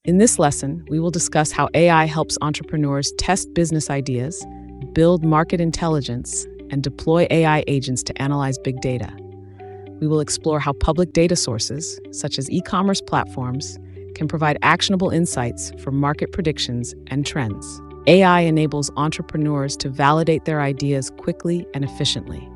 In this lesson, we will discuss how AI helps entrepreneurs test business ideas, build market intelligence, and deploy AI agents to analyze big data. We will explore how public data sources, such as e-commerce platforms, can provide actionable insights for market predictions and trends. AI enables entrepreneurs to validate their ideas quickly and efficiently.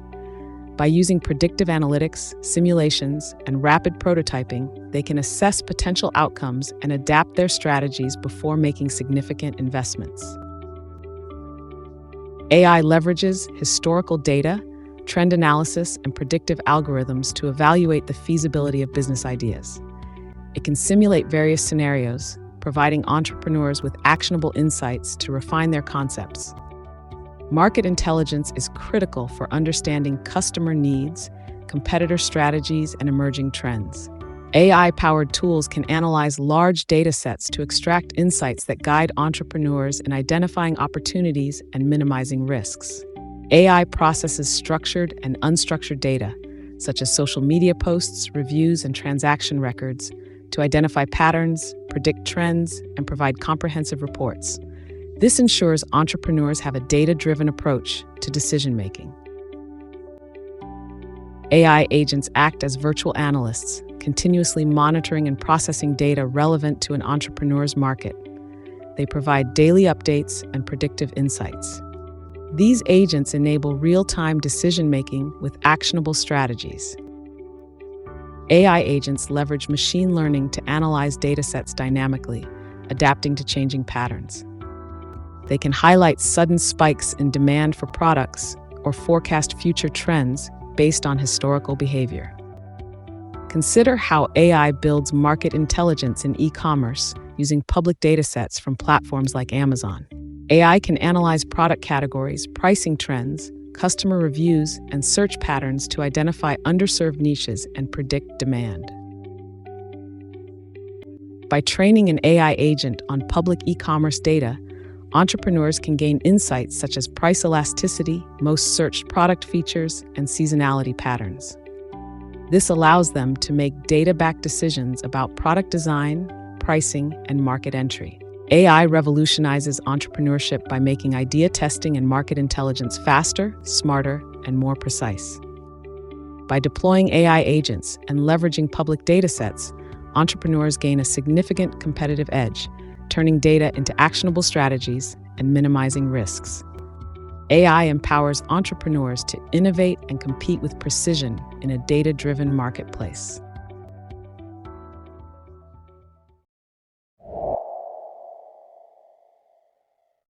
By using predictive analytics, simulations, and rapid prototyping, they can assess potential outcomes and adapt their strategies before making significant investments. AI leverages historical data, trend analysis, and predictive algorithms to evaluate the feasibility of business ideas. It can simulate various scenarios, providing entrepreneurs with actionable insights to refine their concepts. Market intelligence is critical for understanding customer needs, competitor strategies, and emerging trends. AI-powered tools can analyze large data sets to extract insights that guide entrepreneurs in identifying opportunities and minimizing risks. AI processes structured and unstructured data, such as social media posts, reviews, and transaction records, to identify patterns, predict trends, and provide comprehensive reports. This ensures entrepreneurs have a data-driven approach to decision-making. AI agents act as virtual analysts, continuously monitoring and processing data relevant to an entrepreneur's market. They provide daily updates and predictive insights. These agents enable real-time decision-making with actionable strategies. AI agents leverage machine learning to analyze datasets dynamically, adapting to changing patterns. They can highlight sudden spikes in demand for products or forecast future trends based on historical behavior. Consider how AI builds market intelligence in e-commerce using public datasets from platforms like Amazon. AI can analyze product categories, pricing trends, customer reviews, and search patterns to identify underserved niches and predict demand. By training an AI agent on public e-commerce data, entrepreneurs can gain insights such as price elasticity, most searched product features, and seasonality patterns. This allows them to make data-backed decisions about product design, pricing, and market entry. AI revolutionizes entrepreneurship by making idea testing and market intelligence faster, smarter, and more precise. By deploying AI agents and leveraging public datasets, entrepreneurs gain a significant competitive edge, turning data into actionable strategies and minimizing risks. AI empowers entrepreneurs to innovate and compete with precision in a data-driven marketplace.